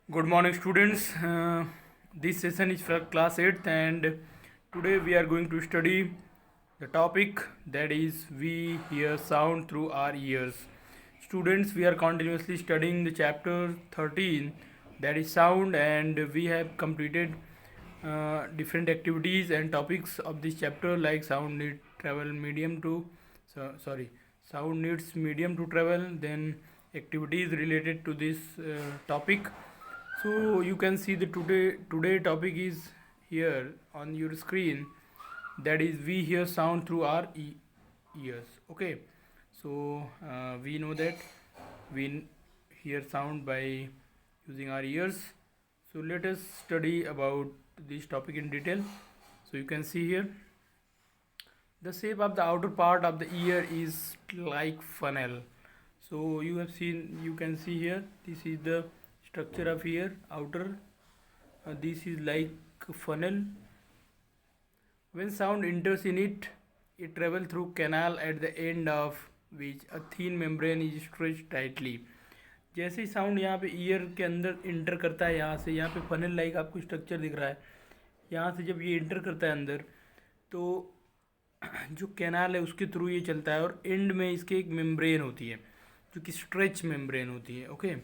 Good morning, students. This session is for class 8th, and today we are going to study the topic that is we hear sound through our ears. Students, we are continuously studying the chapter 13, that is sound, and we have completed different activities and topics of this chapter, like sound need travel medium to sound needs medium to travel, then activities related to this topic. So you can see the today topic is here on your screen, that is we hear sound through our ears. Okay, so we know that we hear sound by using our ears. So let us study about this topic in detail. So you can see here the shape of the outer part of the ear is like funnel. So you can see here, this is the structure of ear outer. This is like funnel. When sound enters in it, it travels through canal at the end of which a thin membrane is stretched tightly. जैसे ही sound यहाँ पे year के अंदर inter करता है, यहाँ पे funnel like आपको स्ट्रक्चर दिख रहा है, यहाँ से जब ये इंटर करता है अंदर, तो जो कैनाल है उसके थ्रू ये चलता है, और एंड में इसके एक मेम्ब्रेन होती है जो कि स्ट्रेच मेम्ब्रेन होती है, ओके,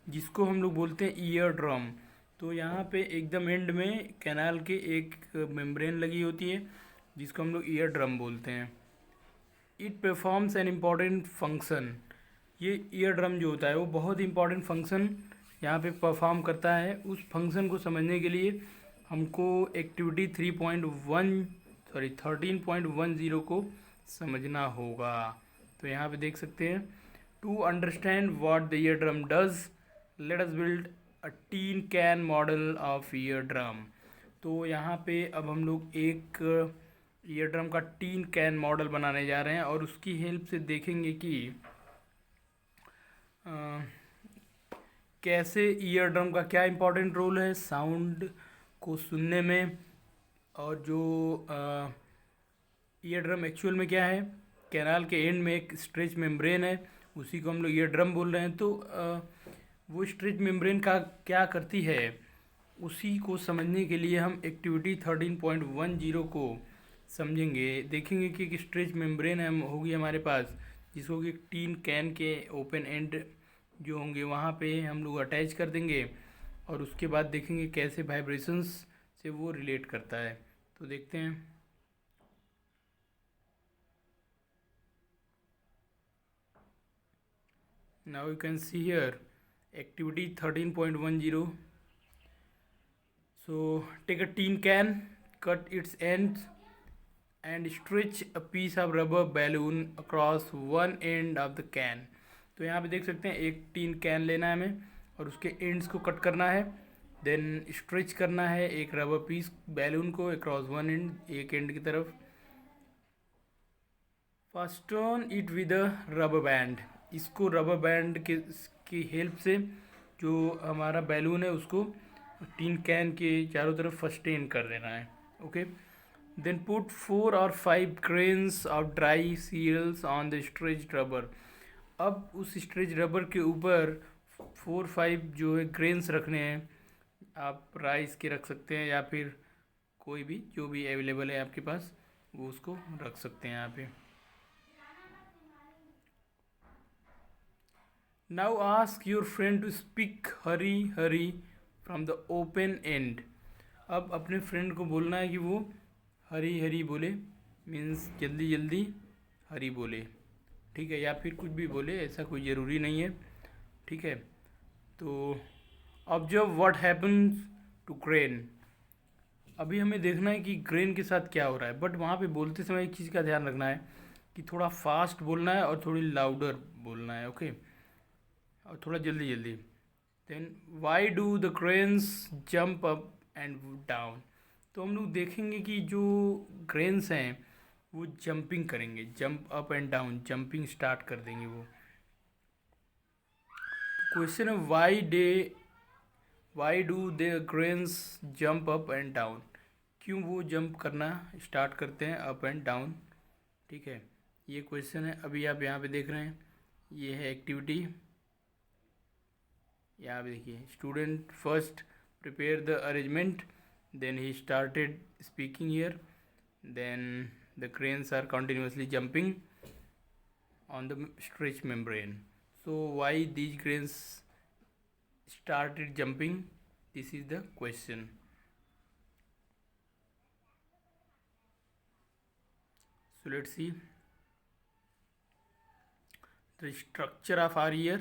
जिसको हम लोग बोलते हैं ईयर ड्रम। तो यहाँ पे एकदम एंड में कैनाल के एक मेम्ब्रेन लगी होती है जिसको हम लोग ईयर ड्रम बोलते हैं। It performs an important function. ये ईयर ड्रम जो होता है वो बहुत इंपॉर्टेंट फंक्शन यहाँ पे परफॉर्म करता है। उस फंक्शन को समझने के लिए हमको एक्टिविटी 13.10 को समझना होगा। तो यहाँ पे देख सकते हैं, to understand what the ear drum does let us build a tin can model of ear drum. तो यहाँ पे अब हम लोग एक ईयर ड्रम का टीन कैन मॉडल बनाने जा रहे हैं, और उसकी हेल्प से देखेंगे कि कैसे ईयर ड्रम का क्या इंपॉर्टेंट रोल है साउंड को सुनने में, और जो ईयर ड्रम एक्चुअल में क्या है। कैनाल के एंड में एक स्ट्रेच मेम्ब्रेन है, उसी को हम लोग ईयर ड्रम बोल रहे हैं। तो वो स्ट्रेच मेम्ब्रेन का क्या करती है, उसी को समझने के लिए हम एक्टिविटी 13.10 को समझेंगे। देखेंगे कि एक स्ट्रेच मेम्ब्रेन है होगी हमारे पास, जिसको कि टीन कैन के ओपन एंड जो होंगे वहाँ पे हम लोग अटैच कर देंगे, और उसके बाद देखेंगे कैसे वाइब्रेशंस से वो रिलेट करता है। तो देखते हैं। Now you can see here activity 13.10। So take a tin can, cut its ends and stretch a piece of rubber balloon across one end of the can। तो यहाँ पे देख सकते हैं एक टीन कैन लेना है हमें, और उसके एंड्स को कट करना है, देन स्ट्रेच करना है एक रबर पीस बैलून को अक्रॉस वन एंड, एक एंड की तरफ। Fasten it with a rubber band. इसको रबर बैंड की हेल्प से जो हमारा बैलून है उसको टीन कैन के चारों तरफ फस्टेन कर देना है, okay. Then put 4 or 5 grains of dry seals on the stretch rubber. अब उस स्ट्रेच रबर के ऊपर 4-5 जो है ग्रेन्स रखने हैं। आप राइस के रख सकते हैं, या फिर कोई भी जो भी अवेलेबल है आपके पास वो उसको रख सकते हैं यहाँ पे। Now ask your friend to speak Hari Hari from the open end. अब अपने फ्रेंड को बोलना है कि वो हरी हरी बोले, मीन्स जल्दी जल्दी हरी बोले, ठीक है, या फिर कुछ भी बोले, ऐसा कोई ज़रूरी नहीं है, ठीक है। तो observe what happens to grain. अभी हमें देखना है कि ग्रेन के साथ क्या हो रहा है, बट वहाँ पे बोलते समय एक चीज़ का ध्यान रखना है कि थोड़ा फास्ट बोलना है और थोड़ी लाउडर बोलना है, ओके, और थोड़ा जल्दी जल्दी। Then why do the grains jump up and down. तो हम लोग देखेंगे कि जो ग्रेन्स हैं वो जंपिंग करेंगे, jump up and down, jumping start कर देंगे वो। क्वेश्चन है Y do the grains jump up and down. क्यों वो जंप करना स्टार्ट करते हैं अप एंड डाउन, ठीक है, ये क्वेश्चन है। अभी आप यहाँ पे देख रहे हैं, ये है एक्टिविटी, यहाँ पे देखिए, student first prepare the arrangement, then he started speaking here, then the cranes are continuously jumping on the stretch membrane. So why these cranes started jumping? This is the question. So let's see the structure of our ear.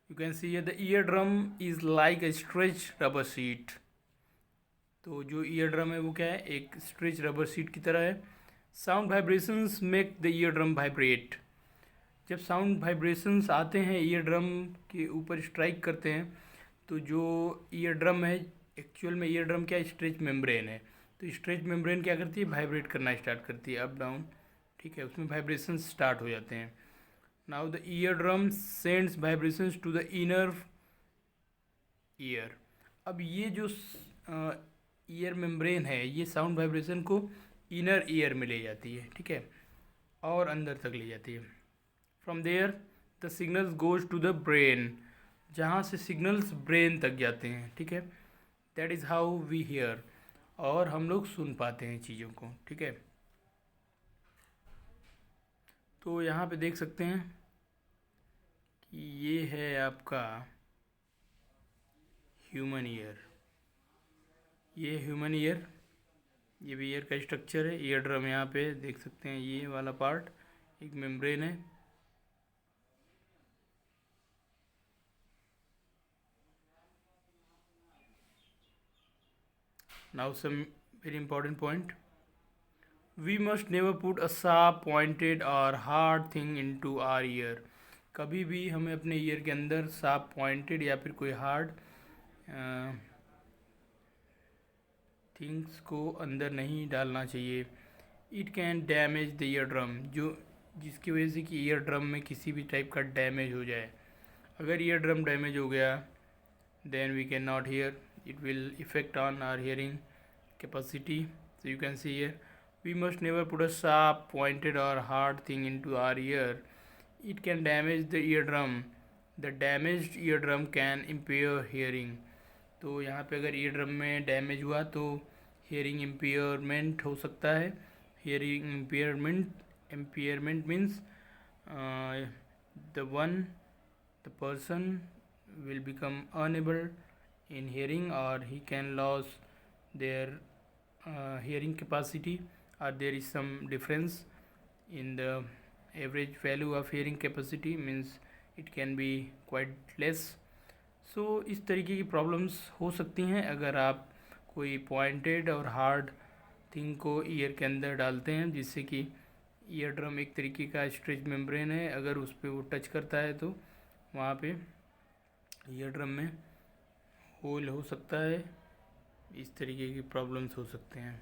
You can see here the eardrum is like a stretched rubber sheet. तो जो ear drum है वो क्या है, एक stretch rubber sheet की तरह है. Sound vibrations make the ear drum vibrate. जब साउंड वाइब्रेशंस आते हैं ईयर ड्रम के ऊपर स्ट्राइक करते हैं, तो जो ईयर ड्रम है, एक्चुअल में ईयर ड्रम क्या है, स्ट्रेच मेम्ब्रेन है. तो स्ट्रेच मेम्ब्रेन क्या करती है, वाइब्रेट करना स्टार्ट करती है अप डाउन. ठीक है, उसमें वाइब्रेशंस स्टार्ट हो जाते हैं. Now the ear drum sends vibrations to the inner ear. अब ये जो ईयर मेम्ब्रेन है, ये साउंड वाइब्रेशन को इनर ईयर में ले जाती है. ठीक है, और अंदर तक ले जाती है. From there the signals goes to the brain. जहाँ से सिग्नल्स ब्रेन तक जाते हैं. ठीक है, that is how we hear. और हम लोग सुन पाते हैं चीज़ों को. ठीक है, तो यहाँ पे देख सकते हैं कि ये है आपका ह्यूमन ईयर. ये ह्यूमन ईयर, ये भी ईयर का स्ट्रक्चर है. ईयर ड्रम यहाँ पे देख सकते हैं, ये वाला पार्ट एक मेम्ब्रेन है. Now some very important point. We must never put a sharp pointed और hard thing into our ear. कभी भी हमें अपने ईयर के अंदर शार्प पॉइंटेड या फिर कोई हार्ड थिंग्स को अंदर नहीं डालना चाहिए. It can damage the ear drum. जिसकी वजह से कि ईयर ड्रम में किसी भी टाइप का डैमेज हो जाए. अगर ईयर ड्रम डैमेज हो गया, then we can not hear. It will effect on our hearing capacity. So you can see here, we must never put a sharp, pointed or hard thing into our ear. It can damage the eardrum. The damaged eardrum can impair hearing. तो यहाँ पे अगर ear drum में damage हुआ तो hearing impairment हो सकता है. Hearing impairment means the person will become unable in hearing, और he can loss their hearing capacity, or there is some difference in the average value of hearing capacity, means it can be quite less. so इस तरीके की problems हो सकती हैं अगर आप कोई पॉइंटेड और हार्ड थिंग को ईयर के अंदर डालते हैं, जिससे कि ईयर ड्रम एक तरीके का स्ट्रेच मेम्ब्रेन है. अगर उस पर वो टच करता है तो वहाँ पे ईयर ड्रम में होल हो सकता है. इस तरीके की प्रॉब्लम्स हो सकते हैं.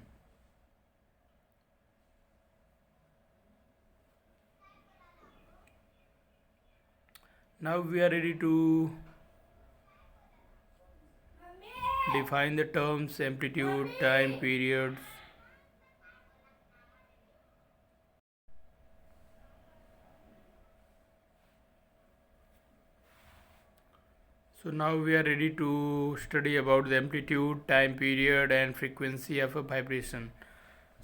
Now we are ready to define the terms amplitude, time periods. So now we are ready to study about the amplitude, time period and frequency of a vibration.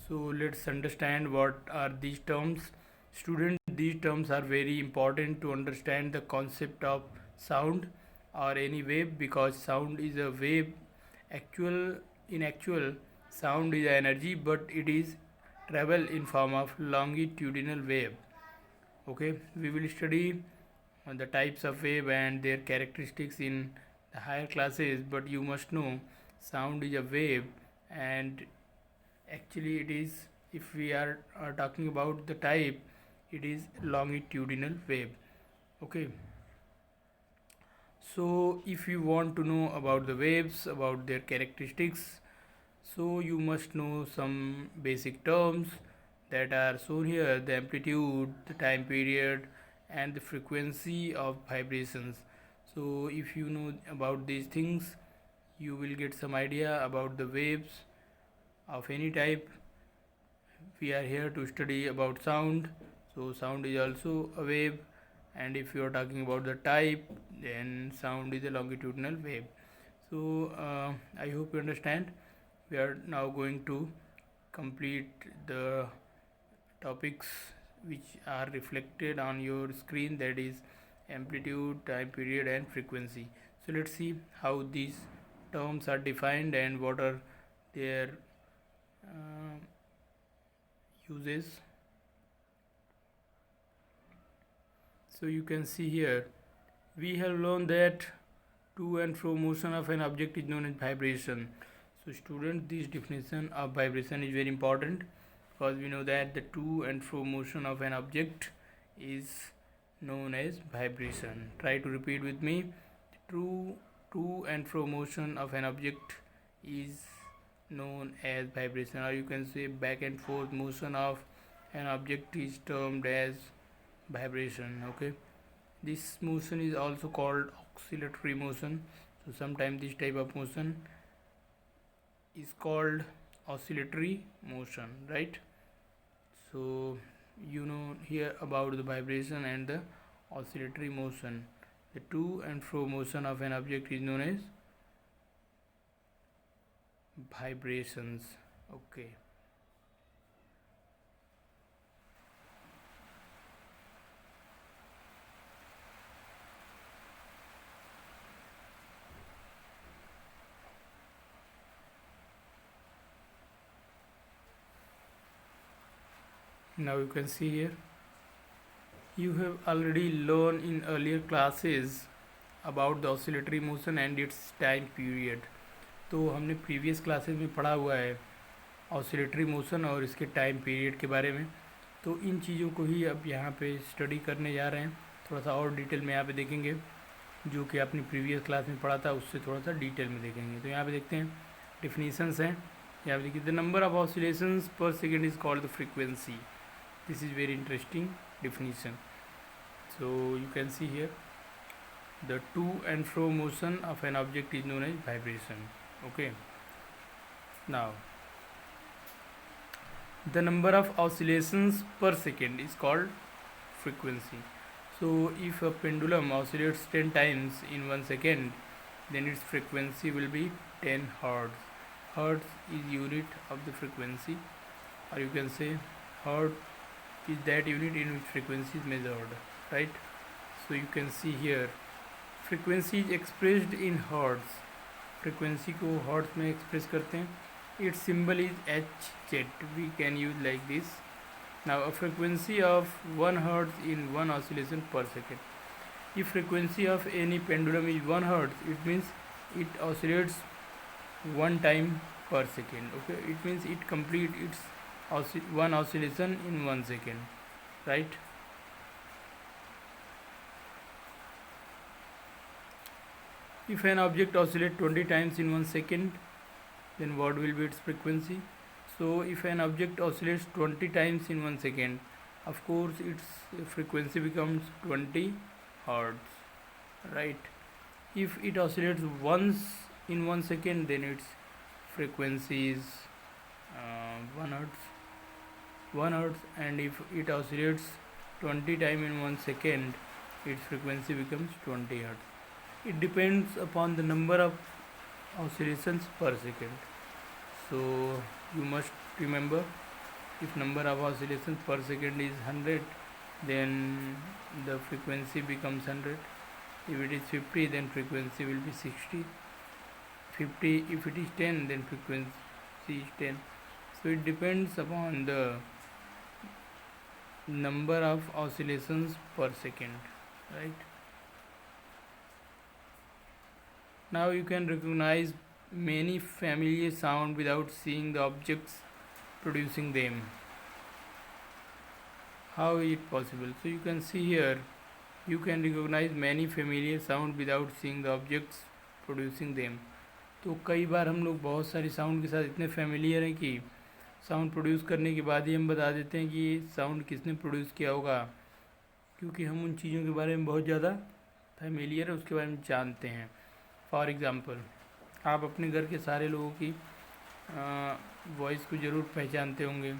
So let's understand what are these terms. Students, these terms are very important to understand the concept of sound or any wave, because sound is a wave. Actual sound is energy, but it is travel in form of longitudinal wave. Okay, we will study the types of wave and their characteristics in the higher classes, but you must know sound is a wave, and actually it is, if we are talking about the type, it is longitudinal wave. Okay, so if you want to know about the waves, about their characteristics, so you must know some basic terms that are shown here: the amplitude, the time period and the frequency of vibrations. So if you know about these things, you will get some idea about the waves of any type. We are here to study about sound. So sound is also a wave, and if you are talking about the type, then sound is a longitudinal wave. So I hope you understand. We are now going to complete the topics which are reflected on your screen, that is amplitude, time period and frequency. So let's see how these terms are defined and what are their uh, uses. So you can see here we have learned that to and fro motion of an object is known as vibration. So student, this definition of vibration is very important, because we know that the to and fro motion of an object is known as vibration. Try to repeat with me. True to and fro motion of an object is known as vibration, or you can say back and forth motion of an object is termed as vibration. Okay, this motion is also called oscillatory motion. So sometimes this type of motion is called oscillatory motion, right? So you know here about the vibration and the oscillatory motion. The to and fro motion of an object is known as vibrations. Okay. Now you can see here, you have already learned in earlier classes about the oscillatory motion and its time period. तो हमने previous classes में पढ़ा हुआ है oscillatory motion और इसके time period के बारे में. तो इन चीज़ों को ही अब यहाँ पे स्टडी करने जा रहे हैं. थोड़ा सा और डिटेल में यहाँ पे देखेंगे, जो कि आपने प्रीवियस क्लास में पढ़ा था उससे थोड़ा सा डिटेल में देखेंगे. तो यहाँ पे देखते हैं डिफिनीशंस हैं. यहाँ पे देखिए, द नंबर ऑफ ऑसिलेशंस पर second is called the frequency. This is very interesting definition. So you can see here, the to and fro motion of an object is known as vibration. Okay. Now the number of oscillations per second is called frequency. So if a pendulum oscillates 10 times in 1 second, then its frequency will be 10 hertz. Hertz is unit of the frequency, or you can say hertz is that unit in which frequency is measured, right? So you can see here, frequency is expressed in hertz. frequency को hertz में express करते हैं. its symbol is Hz. we can use like this. now a frequency of 1 hertz in 1 oscillation per second. if frequency of any pendulum is 1 hertz, it means it oscillates 1 time per second. Okay, it means it complete its one oscillation in 1 second, right? If an object oscillates 20 times in 1 second, then what will be its frequency? So if an object oscillates 20 times in 1 second, of course its frequency becomes 20 hertz, right? If it oscillates once in 1 second, then its frequency is 1 hertz, and if it oscillates 20 times in 1 second, its frequency becomes 20 hertz. It depends upon the number of oscillations per second. So you must remember, if number of oscillations per second is 100, then the frequency becomes 100. If it is 50, then frequency will be 60. 50, if it is 10, then frequency is 10. So it depends upon the number of oscillations per second, right? Now you can recognize many familiar sounds without seeing the objects producing them. How is it possible? So you can see here, you can recognize many familiar sounds without seeing the objects producing them. तो कई बार हम लोग बहुत सारी sound के साथ इतने familiar हैं कि साउंड प्रोड्यूस करने के बाद ही हम बता देते हैं कि ये साउंड किसने प्रोड्यूस किया होगा, क्योंकि हम उन चीज़ों के बारे में बहुत ज़्यादा फेमिलियर है, उसके बारे में जानते हैं. फॉर एग्ज़ाम्पल, आप अपने घर के सारे लोगों की वॉइस को ज़रूर पहचानते होंगे.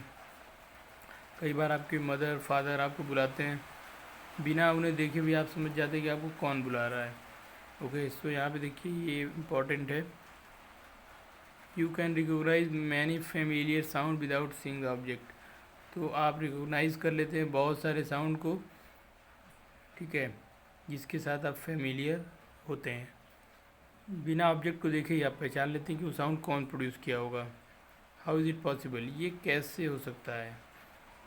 कई बार आपके मदर फादर आपको बुलाते हैं बिना उन्हें देखे भी आप समझ जाते हैं कि आपको कौन बुला रहा है। ओके, सो यहाँ पे देखिए ये इम्पोर्टेंट है। You can recognize many familiar sound without seeing the object. तो आप रिकोगनाइज कर लेते हैं बहुत सारे साउंड को, ठीक है, जिसके साथ आप फेमिलियर होते हैं। बिना ऑब्जेक्ट को देखे ही आप पहचान लेते हैं कि वो साउंड कौन प्रोड्यूस किया होगा। हाउ इज़ इट पॉसिबल, ये कैसे हो सकता है,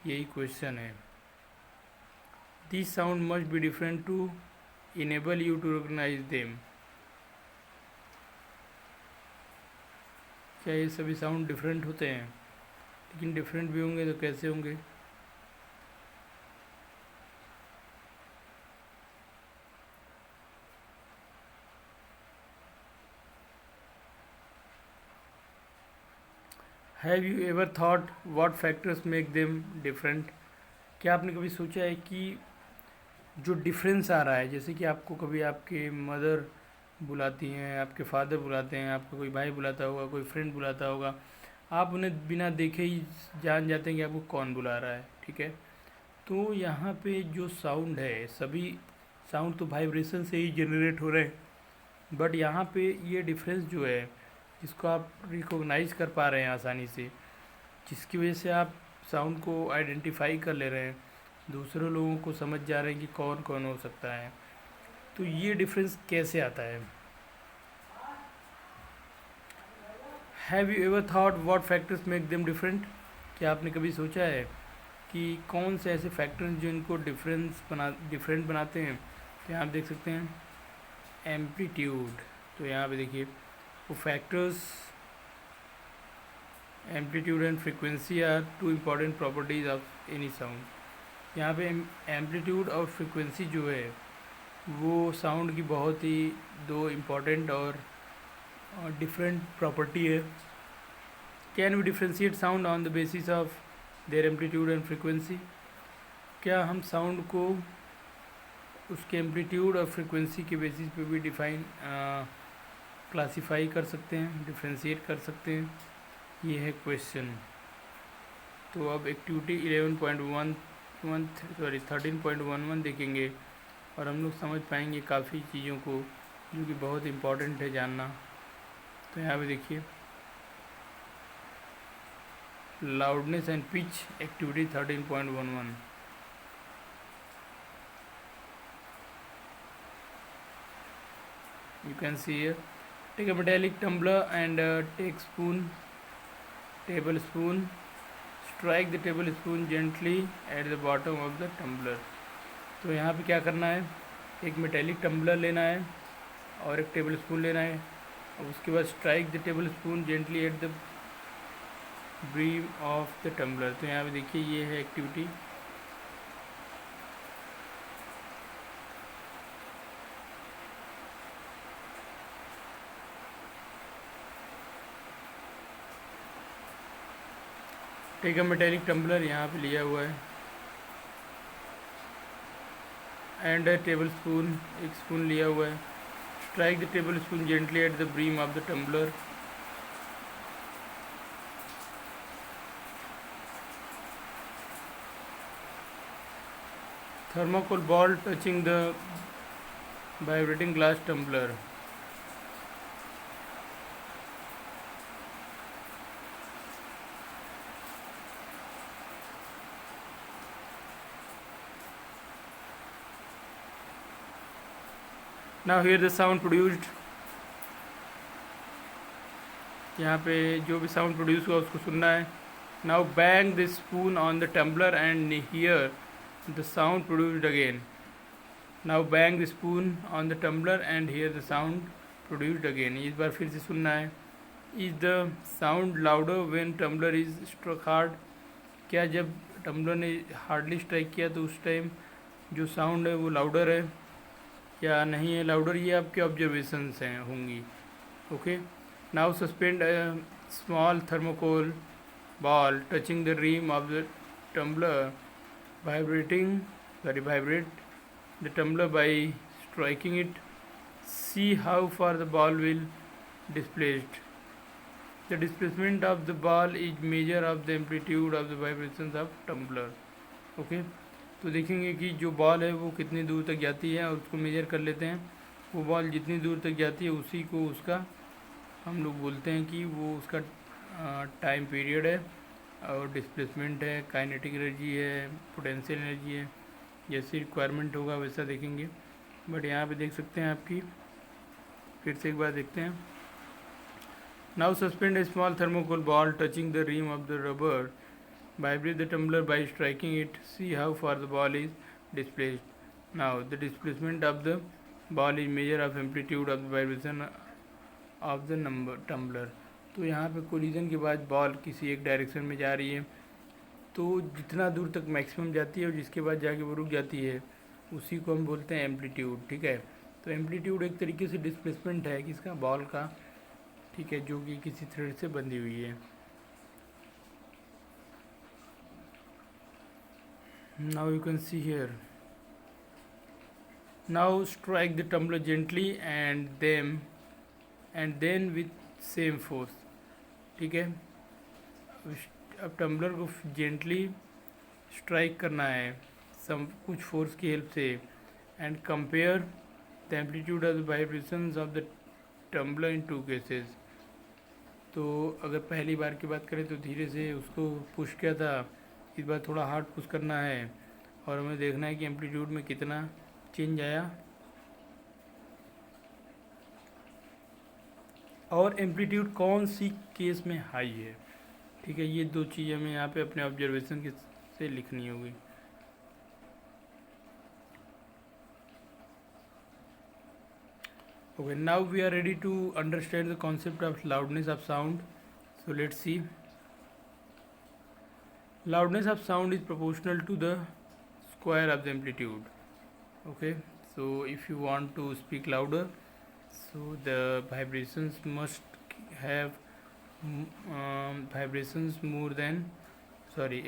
यही क्वेश्चन है। This sound must be different to enable you to recognize them. क्या ये सभी साउंड डिफरेंट होते हैं? लेकिन डिफरेंट भी होंगे तो कैसे होंगे? Have you ever thought what factors make them different? क्या आपने कभी सोचा है कि जो डिफरेंस आ रहा है, जैसे कि आपको कभी आपके मदर बुलाती हैं, आपके फादर बुलाते हैं, आपका कोई भाई बुलाता होगा, कोई फ्रेंड बुलाता होगा, आप उन्हें बिना देखे ही जान जाते हैं कि आपको कौन बुला रहा है, ठीक है। तो यहाँ पे जो साउंड है, सभी साउंड तो वाइब्रेशन से ही जनरेट हो रहे हैं, बट यहाँ पे ये डिफरेंस जो है जिसको आप रिकॉग्नाइज कर पा रहे हैं आसानी से, जिसकी वजह से आप साउंड को आइडेंटिफाई कर ले रहे हैं, दूसरे लोगों को समझ जा रहे हैं कि कौन कौन हो सकता है। तो ये डिफरेंस कैसे आता है? Have you ever thought what factors make them different? क्या आपने कभी सोचा है कि कौन से ऐसे फैक्टर्स जो इनको डिफरेंट बनाते हैं? तो यहाँ आप देख सकते हैं एम्पलीट्यूड। तो यहाँ पे देखिए वो factors, amplitude and frequency are two important properties of any sound. यहाँ पे एम्पलीट्यूड और फ्रीक्वेंसी जो है वो साउंड की बहुत ही दो इम्पॉर्टेंट और डिफरेंट प्रॉपर्टी है। Can we differentiate sound on the basis of their amplitude and frequency? क्या हम साउंड को उसके एम्पलीट्यूड और फ्रीक्वेंसी के बेसिस पे भी क्लासीफाई कर सकते हैं, डिफ्रेंशिएट कर सकते हैं? ये है क्वेश्चन। तो अब एक्टिविटी 13.11 देखेंगे और हम लोग समझ पाएंगे काफ़ी चीज़ों को जो कि बहुत इम्पॉर्टेंट है जानना। तो यहाँ पे देखिए loudness and pitch, activity 13.11। You can see here, take a metallic tumbler and take tablespoon, strike the tablespoon gently at the bottom of the tumbler। तो यहाँ पे क्या करना है, एक मेटेलिक टम्बलर लेना है और एक टेबल स्पून लेना है, और उसके बाद strike the tablespoon gently at the brim of the tumbler. तो यहाँ पे देखिए ये है activity. Take a metallic tumbler यहाँ पे लिया हुआ है एंड टेबल स्पून, एक स्पून लिया हुआ है, strike the tablespoon gently at the brim of the tumbler. Thermocol ball touching the vibrating glass tumbler। Now here the sound produced. यहाँ पे जो भी साउंड प्रोड्यूस हुआ उसको सुनना है। Now bang the spoon on the tumbler and hear the sound produced again. Now bang the spoon on the tumbler and hear the sound produced again. इस बार फिर से सुनना है। Is the sound louder when tumbler is struck hard? क्या जब tumbler ने hardly strike किया तो उस टाइम जो साउंड है वो लाउडर है या नहीं है लाउडर? ये आपके ऑब्जर्वेशंस हैं होंगी। Okay, now suspend small thermocol ball touching the rim of the tumbler, vibrate the tumbler by striking it. See how far the ball will displaced. The displacement of the ball is measure of the amplitude of the vibrations of tumbler. Okay, तो देखेंगे कि जो ball है वो कितनी दूर तक जाती है और उसको मेजर कर लेते हैं। वो बॉल जितनी दूर तक जाती है उसी को उसका हम लोग बोलते हैं कि वो उसका टाइम पीरियड है और डिस्प्लेसमेंट है, काइनेटिक एनर्जी है, पोटेंशियल एनर्जी है। जैसी रिक्वायरमेंट होगा वैसा देखेंगे। बट यहाँ पे देख सकते हैं आपकी, फिर से एक बार देखते हैं। Now suspend a small thermocol ball touching the rim of the rubber, vibrate the tumbler by striking it, see how far the ball is displaced. Now the displacement of the ball is measure of amplitude of the vibration of the number tumbler. तो यहाँ पे collision के बाद ball किसी एक direction में जा रही है, तो जितना दूर तक मैक्सिमम जाती है और जिसके बाद जाके वो रुक जाती है उसी को हम बोलते हैं एम्पलीट्यूड। ठीक है, तो एम्पलीट्यूड एक तरीके से डिस्प्लेसमेंट है किसका, बॉल का। ठीक है, जो कि किसी थ्रेड से बंधी हुई है। Now you can see here. Now strike the tumbler gently and then with same force. ठीक है, अब टम्बलर को जेंटली स्ट्राइक करना है सम कुछ फोर्स की हेल्प से, and compare the amplitude of the vibrations of the tumbler in 2 cases. तो अगर पहली बार की बात करें तो धीरे से उसको पुश किया था, इस बार थोड़ा हार्ड पुश करना है और हमें देखना है कि एम्पलीट्यूड में कितना चेंज आया और एम्पलीट्यूड कौन सी केस में हाई है। ठीक है, ये 2 चीज़ हमें यहाँ पे अपने ऑब्जर्वेशन के से लिखनी होगी। Okay, now we are ready to understand the concept of loudness of sound. So let's see. Loudness of sound is proportional to the square of the amplitude. Okay, so if you want to speak louder, so the vibrations must have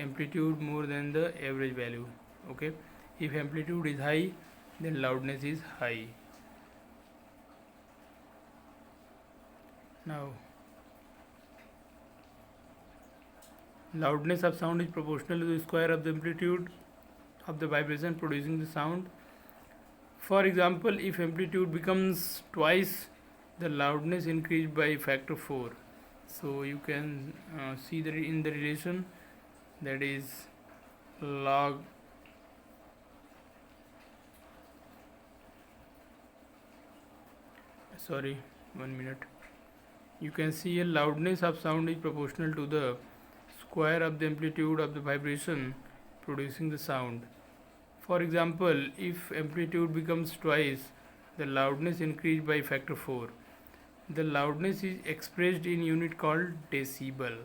amplitude more than the average value. Okay, if amplitude is high, then loudness is high. Now loudness of sound is proportional to the square of the amplitude of the vibration producing the sound. For example, if amplitude becomes twice the loudness increased by factor 4. So you can see that in the relation, that is log sorry 1 minute. You can see a loudness of sound is proportional to the square of the amplitude of the vibration producing the sound. For example, if amplitude becomes twice the loudness increased by factor 4. The loudness is expressed in unit called decibel.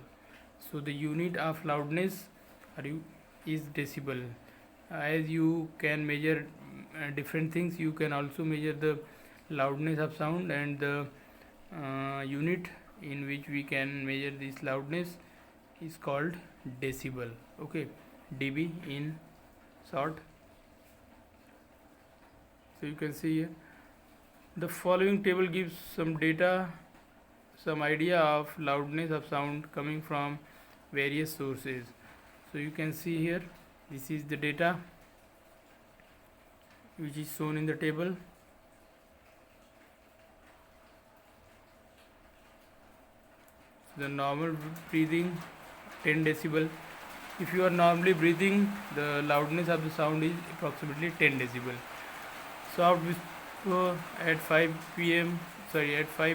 So the unit of loudness is decibel. As you can measure different things, you can also measure the loudness of sound, and the unit in which we can measure this loudness is called decibel. Okay, dB in short. So you can see here the following table gives some data, some idea of loudness of sound coming from various sources. So you can see here, this is the data which is shown in the table. The normal breathing 10 decibel. If you are normally breathing, the loudness of the sound is approximately 10 decibel. Soft whisper at 5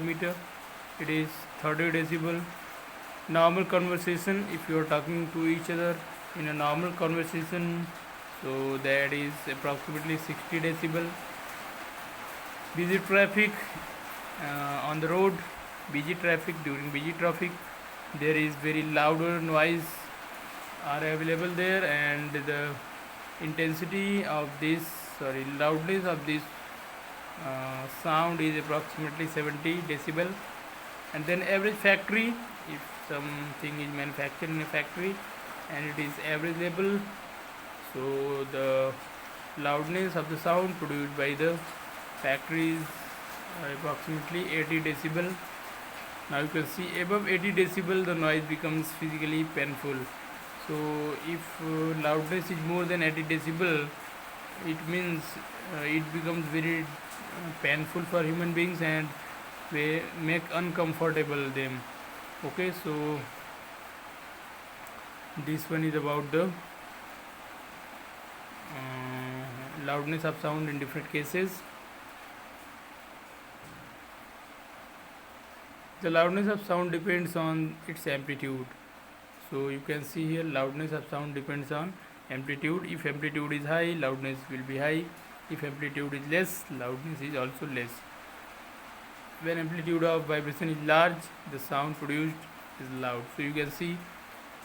meter, it is 30 decibel. Normal conversation, if you are talking to each other in a normal conversation, so that is approximately 60 decibel. Busy traffic on the road, during busy traffic, there is very louder noise are available there, and the intensity of this loudness of this sound is approximately 70 decibel. And then average factory, if something is manufactured in a factory and it is averageable, so the loudness of the sound produced by the factory is approximately 80 decibel. Now you can see above 80 decibel the noise becomes physically painful. So So if loudness is more than 80 decibel, it means it becomes very painful for human beings and may make uncomfortable them. Okay, so this one is about the loudness of sound in different cases. The loudness of sound depends on its amplitude. So you can see here loudness of sound depends on amplitude. If amplitude is high, loudness will be high. If amplitude is less, loudness is also less. When amplitude of vibration is large, the sound produced is loud. So you can see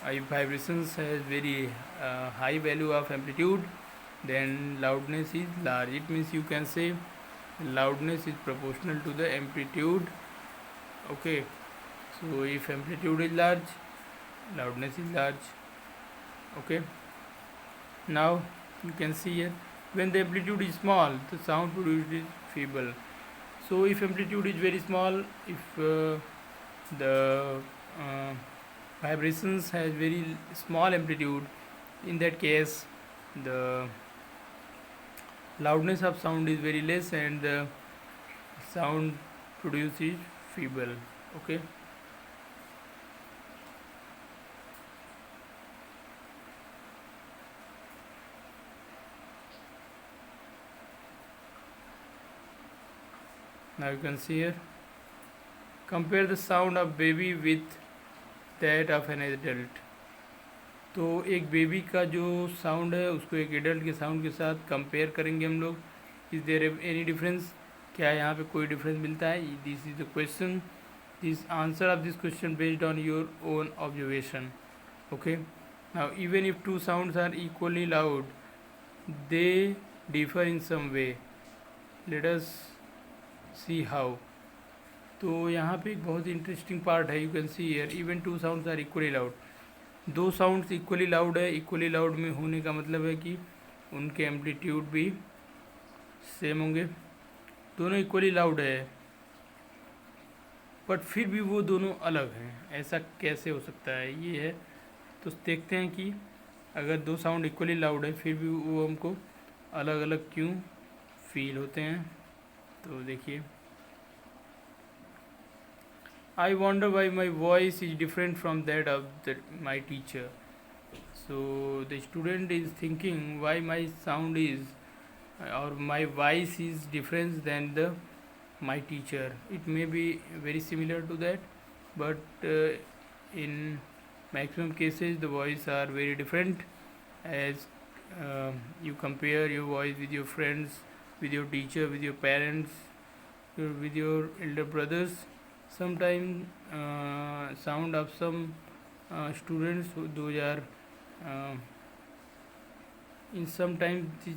if vibrations has very high value of amplitude, then loudness is large. It means you can say loudness is proportional to the amplitude. Okay, so if amplitude is large, loudness is large. Okay, now you can see here when the amplitude is small, the sound produced is feeble. So if amplitude is very small, if the vibrations has very small amplitude, in that case the loudness of sound is very less and the sound produced is feeble. Okay, now you can see here, compare the sound of baby with that of an adult. तो एक baby का जो sound है उसको एक adult के sound के साथ कंपेयर करेंगे हम लोग. Is there any difference? क्या यहाँ पे कोई डिफरेंस मिलता है? This is the question. This answer of this question based on your own observation. Okay, now even if two sounds are equally loud, they differ in some way. Let us see how. तो यहाँ पे एक बहुत interesting part है. You can see here even two sounds are equally loud. दो sounds equally loud है. Equally loud में होने का मतलब है कि उनके एम्पलीट्यूड भी सेम होंगे. दोनों इक्वली लाउड है बट फिर भी वो दोनों अलग हैं. ऐसा कैसे हो सकता है? ये है. तो देखते हैं कि अगर दो साउंड इक्वली लाउड है फिर भी वो हमको अलग अलग क्यों फील होते हैं. तो देखिए, I wonder why my voice is different from that of my teacher. So the student is thinking why my sound is or my voice is different than the my teacher. It may be very similar to that, but in maximum cases the voice are very different. As you compare your voice with your friends, with your teacher, with your parents, with your elder brothers. Sometimes sound of some students, those are in sometimes this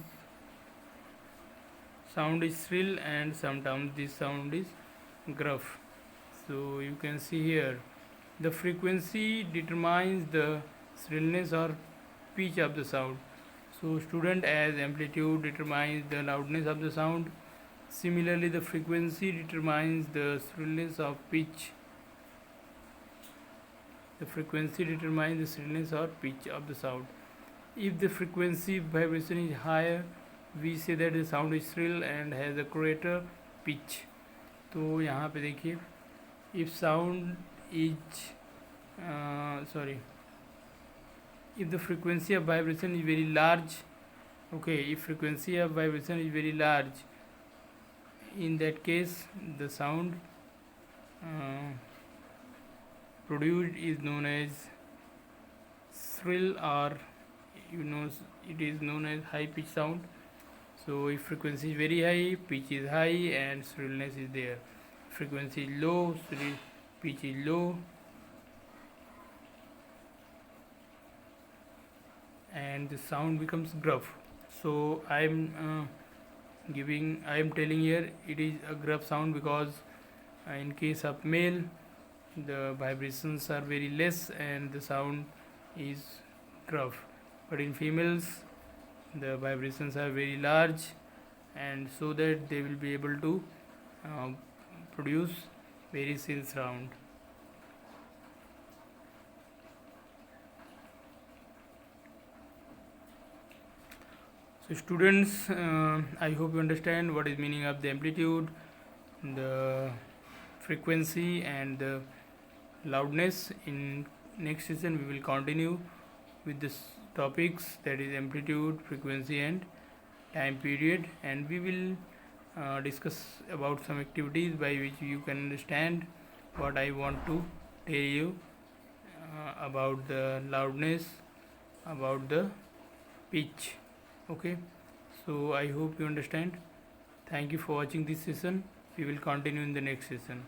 sound is shrill and sometimes this sound is gruff. So you can see here the frequency determines the shrillness or pitch of the sound. So student, as amplitude determines the loudness of the sound, similarly the frequency determines the shrillness of pitch. The frequency determines the shrillness or pitch of the sound. If the frequency vibration is higher, we say that the sound is shrill and has a greater pitch. तो यहाँ पे देखिए, if sound is if the frequency of vibration is very large, okay, if frequency of vibration is very large, in that case the sound produced is known as shrill, or it is known as high pitch sound. So if frequency is very high, pitch is high and shrillness is there. Frequency is low, pitch is low, and the sound becomes gruff. So I am telling here it is a gruff sound because in case of male the vibrations are very less and the sound is gruff, but in females the vibrations are very large, and so that they will be able to produce very shrill sound. So students, I hope you understand what is meaning of the amplitude, the frequency and the loudness. In next session we will continue with this topics, that is amplitude, frequency and time period, and we will discuss about some activities by which you can understand what I want to tell you about the loudness, about the pitch. Okay, so I hope you understand. Thank you for watching this session. We will continue in the next session.